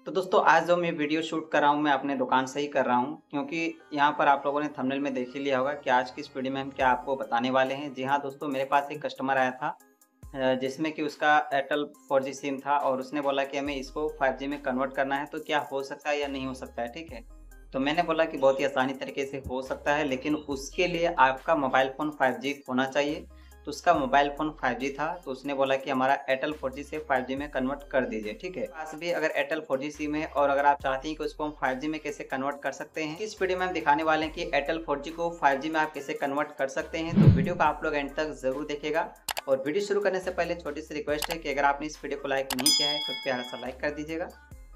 तो दोस्तों आज जो मैं वीडियो शूट कर रहा हूँ मैं अपने दुकान से ही कर रहा हूँ क्योंकि यहाँ पर आप लोगों ने थंबनेल में देख ही लिया होगा कि आज की इस वीडियो में हम क्या आपको बताने वाले हैं। जी हाँ दोस्तों, मेरे पास एक कस्टमर आया था जिसमें कि उसका एयरटेल 4G सिम था और उसने बोला कि हमें इसको 5G में कन्वर्ट करना है, तो क्या हो सकता है या नहीं हो सकता है, ठीक है। तो मैंने बोला कि बहुत ही आसानी तरीके से हो सकता है, लेकिन उसके लिए आपका मोबाइल फ़ोन 5G होना चाहिए। तो उसका मोबाइल फ़ोन 5G था, तो उसने बोला कि हमारा एयरटेल 4G से 5G में कन्वर्ट कर दीजिए, ठीक है। पास भी अगर एयरटेल 4G सिम है और अगर आप चाहते हैं कि उसको हम 5G में कैसे कन्वर्ट कर सकते हैं, इस वीडियो में हम दिखाने वाले हैं कि एयरटेल 4G को 5G में आप कैसे कन्वर्ट कर सकते हैं। तो वीडियो को आप लोग एंड तक ज़रूर देखिएगा। और वीडियो शुरू करने से पहले छोटी सी रिक्वेस्ट है कि अगर आपने इस वीडियो को लाइक नहीं किया है तो प्यारा सा लाइक कर दीजिएगा।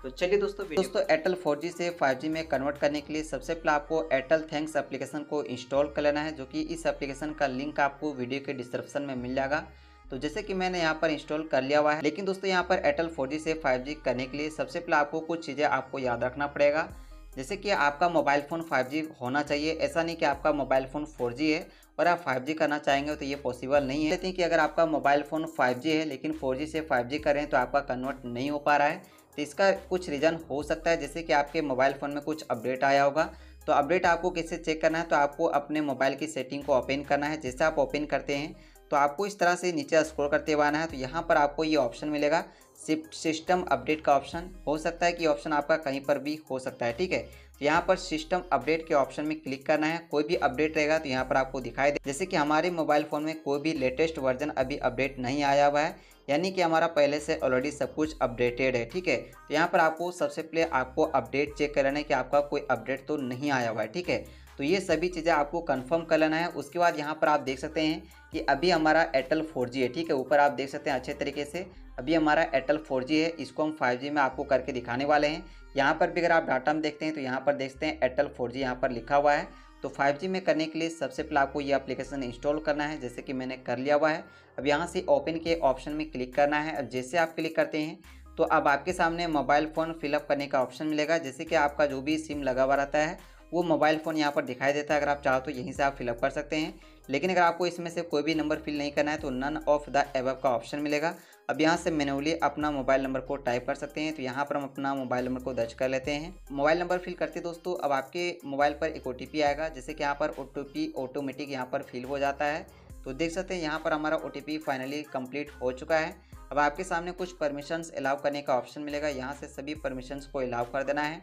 तो चलिए दोस्तों एयरटेल 4G से 5G में कन्वर्ट करने के लिए सबसे पहले आपको एयरटेल थैंक्स एप्लीकेशन को इंस्टॉल कर लेना है, जो कि इस एप्लीकेशन का लिंक आपको वीडियो के डिस्क्रिप्शन में मिल जाएगा। तो जैसे कि मैंने यहाँ पर इंस्टॉल कर लिया हुआ है, लेकिन दोस्तों यहाँ पर एयरटेल 4G से 5G करने के लिए सबसे पहले आपको कुछ चीज़ें आपको याद रखना पड़ेगा। जैसे कि आपका मोबाइल फ़ोन 5G होना चाहिए, ऐसा नहीं कि आपका मोबाइल फ़ोन 4G है और आप 5G करना चाहेंगे तो ये पॉसिबल नहीं है। कहते हैं कि अगर आपका मोबाइल फ़ोन 5G है लेकिन 4G से 5G कर रहे हैं तो आपका कन्वर्ट नहीं हो पा रहा है, तो इसका कुछ रीज़न हो सकता है। जैसे कि आपके मोबाइल फ़ोन में कुछ अपडेट आया होगा, तो अपडेट आपको कैसे चेक करना है, तो आपको अपने मोबाइल की सेटिंग को ओपन करना है। जैसे आप ओपन करते हैं तो आपको इस तरह से नीचे स्क्रॉल करते हुए आना है, तो यहाँ पर आपको ये ऑप्शन मिलेगा सिस्टम अपडेट का ऑप्शन। हो सकता है कि ऑप्शन आपका कहीं पर भी हो सकता है, ठीक है। तो यहाँ पर सिस्टम अपडेट के ऑप्शन में क्लिक करना है। कोई भी अपडेट रहेगा तो यहाँ पर आपको दिखाई दे, जैसे कि हमारे मोबाइल फ़ोन में कोई भी लेटेस्ट वर्जन अभी अपडेट नहीं आया हुआ है, यानी कि हमारा पहले से ऑलरेडी सब कुछ अपडेटेड है, ठीक है। तो यहाँ पर आपको सबसे पहले आपको अपडेट चेक कर लेना है कि आपका कोई अपडेट तो नहीं आया हुआ है, ठीक है। तो ये सभी चीज़ें आपको कंफर्म कर लेना है। उसके बाद यहाँ पर आप देख सकते हैं कि अभी हमारा एयरटेल 4G है, ठीक है। ऊपर आप देख सकते हैं अच्छे तरीके से अभी हमारा एयरटेल 4G है, इसको हम 5G में आपको करके दिखाने वाले हैं। यहाँ पर भी अगर आप डाटा में देखते हैं तो यहाँ पर देखते हैं एयरटेल 4G यहाँ पर लिखा हुआ है। तो 5G में करने के लिए सबसे पहले आपको ये एप्लीकेशन इंस्टॉल करना है, जैसे कि मैंने कर लिया हुआ है। अब यहाँ से ओपन के ऑप्शन में क्लिक करना है। अब जैसे आप क्लिक करते हैं तो अब आपके सामने मोबाइल फ़ोन फिलअप करने का ऑप्शन मिलेगा। जैसे कि आपका जो भी सिम लगा हुआ रहता है वो मोबाइल फ़ोन यहाँ पर दिखाई देता है। अगर आप चाहो तो यहीं से आप फिलअप कर सकते हैं, लेकिन अगर आपको इसमें से कोई भी नंबर फिल नहीं करना है तो नन ऑफ द एबव का ऑप्शन मिलेगा। अब यहाँ से मैन्युअली अपना मोबाइल नंबर को टाइप कर सकते हैं। तो यहाँ पर हम अपना मोबाइल नंबर को दर्ज कर लेते हैं। मोबाइल नंबर फिल करते दोस्तों अब आपके मोबाइल पर एक OTP आएगा, जैसे कि यहाँ पर OTP ऑटोमेटिक यहाँ पर फिल हो जाता है। तो देख सकते हैं यहाँ पर हमारा OTP फाइनली कंप्लीट हो चुका है। अब आपके सामने कुछ परमिशंस अलाउ करने का ऑप्शन मिलेगा, यहाँ से सभी परमिशंस को अलाउ कर देना है।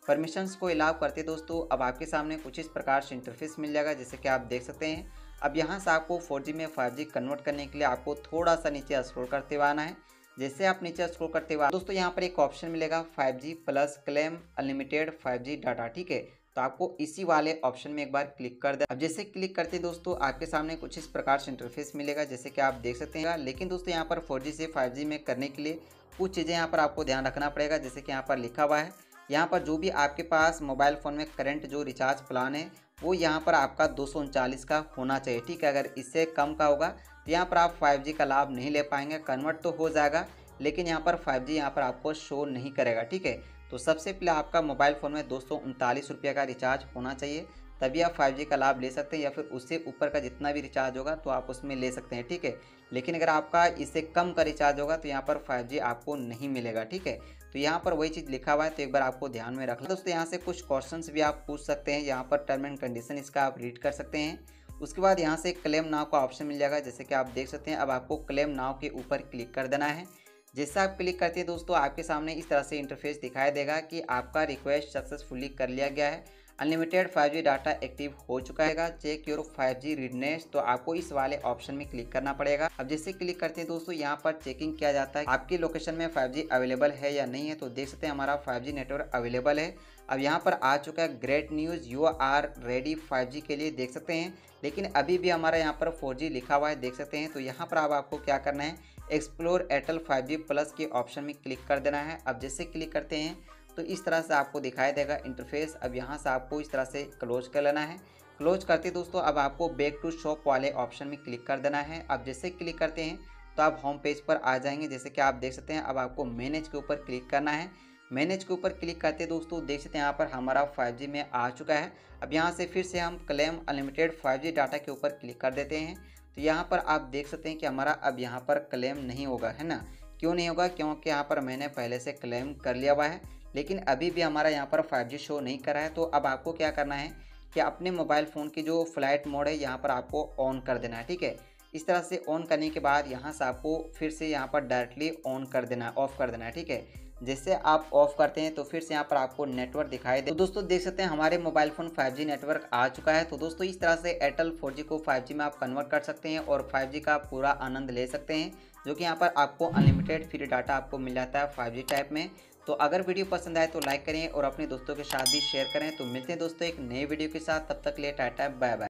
परमिशंस को अलाउ करते दोस्तों अब आपके सामने कुछ इस प्रकार से इंटरफेस मिल जाएगा, जैसे कि आप देख सकते हैं। अब यहाँ से आपको 4G में 5G कन्वर्ट करने के लिए आपको थोड़ा सा नीचे स्क्रॉल करते हुए आना है। जैसे आप नीचे स्क्रॉल करते हुए दोस्तों यहाँ पर एक ऑप्शन मिलेगा 5G plus claim unlimited 5G data, ठीक है। तो आपको इसी वाले ऑप्शन में एक बार क्लिक कर दें। अब जैसे क्लिक करते दोस्तों आपके सामने कुछ इस प्रकार से इंटरफेस मिलेगा, जैसे कि आप देख सकते हैं। लेकिन दोस्तों यहाँ पर 4G से 5G में करने के लिए कुछ चीज़ें यहाँ पर आपको ध्यान रखना पड़ेगा, जैसे कि यहाँ पर लिखा हुआ है यहाँ पर जो भी आपके पास मोबाइल फ़ोन में करंट जो रिचार्ज प्लान है वो यहाँ पर आपका 239 का होना चाहिए, ठीक है। अगर इससे कम का होगा तो यहाँ पर आप 5G का लाभ नहीं ले पाएंगे। कन्वर्ट तो हो जाएगा लेकिन यहाँ पर 5G यहाँ पर आपको शो नहीं करेगा, ठीक है। तो सबसे पहले आपका मोबाइल फ़ोन में 239 रुपये का रिचार्ज होना चाहिए, तभी आप 5G का लाभ ले सकते हैं, या फिर उससे ऊपर का जितना भी रिचार्ज होगा तो आप उसमें ले सकते हैं, ठीक है। लेकिन अगर आपका इससे कम का रिचार्ज होगा तो यहाँ पर 5G आपको नहीं मिलेगा, ठीक है। तो यहाँ पर वही चीज़ लिखा हुआ है, तो एक बार आपको ध्यान में रखना दोस्तों। यहाँ से कुछ क्वेश्चंस भी आप पूछ सकते हैं, यहाँ पर टर्म एंड कंडीशन इसका आप रीड कर सकते हैं। उसके बाद यहाँ से क्लेम नाउ का ऑप्शन मिल जाएगा, जैसे कि आप देख सकते हैं। अब आपको क्लेम नाउ के ऊपर क्लिक कर देना है। जैसे आप क्लिक करते हैं दोस्तों आपके सामने इस तरह से इंटरफेस दिखाई देगा कि आपका रिक्वेस्ट सक्सेसफुली कर लिया गया है, अनलिमिटेड 5G डाटा एक्टिव हो चुका है, चेक योर 5G रीडनेस। तो आपको इस वाले ऑप्शन में क्लिक करना पड़ेगा। अब जैसे क्लिक करते हैं दोस्तों यहाँ पर चेकिंग किया जाता है आपकी लोकेशन में 5G अवेलेबल है या नहीं है। तो देख सकते हैं हमारा 5G नेटवर्क अवेलेबल है। अब यहाँ पर आ चुका है great news, you are ready 5G के लिए, देख सकते हैं। लेकिन अभी भी हमारा यहाँ पर 4G लिखा हुआ है, देख सकते हैं। तो यहाँ पर अब आपको क्या करना है, एक्सप्लोर एयरटेल 5G प्लस के ऑप्शन में क्लिक कर देना है। अब जैसे क्लिक करते हैं तो इस तरह से आपको दिखाई देगा इंटरफेस। अब यहाँ से आपको इस तरह से क्लोज कर लेना है। क्लोज करते दोस्तों अब आपको बैक टू शॉप वाले ऑप्शन में क्लिक कर देना है। अब जैसे क्लिक करते हैं तो आप होम पेज पर आ जाएंगे, जैसे कि आप देख सकते हैं। अब आपको मैनेज के ऊपर क्लिक करना है। मैनेज के ऊपर क्लिक करते दोस्तों देख सकते हैं यहाँ पर हमारा 5G में आ चुका है। अब यहाँ से फिर से हम क्लेम अनलिमिटेड 5G डाटा के ऊपर क्लिक कर देते हैं। तो यहाँ पर आप देख सकते हैं कि हमारा अब यहाँ पर क्लेम नहीं होगा, है ना। क्यों नहीं होगा, क्योंकि यहाँ पर मैंने पहले से क्लेम कर लिया हुआ है। लेकिन अभी भी हमारा यहाँ पर 5G शो नहीं कर रहा है। तो अब आपको क्या करना है कि अपने मोबाइल फ़ोन की जो फ्लाइट मोड है यहाँ पर आपको ऑन कर देना है, ठीक है। इस तरह से ऑन करने के बाद यहाँ से आपको फिर से यहाँ पर डायरेक्टली ऑन कर देना है, ऑफ़ कर देना है, ठीक है। जैसे आप ऑफ़ करते हैं तो फिर से यहाँ पर आपको नेटवर्क दिखाई दे। तो दोस्तों देख सकते हैं हमारे मोबाइल फ़ोन 5G नेटवर्क आ चुका है। तो दोस्तों इस तरह से एयरटेल 4G को 5G में आप कन्वर्ट कर सकते हैं और 5G का पूरा आनंद ले सकते हैं, जो कि यहाँ पर आपको अनलिमिटेड फ्री डाटा आपको मिल जाता है 5G टाइप में। तो अगर वीडियो पसंद आए तो लाइक करें और अपने दोस्तों के साथ भी शेयर करें। तो मिलते हैं दोस्तों एक नए वीडियो के साथ, तब तक के लिए टाटा बाय बाय।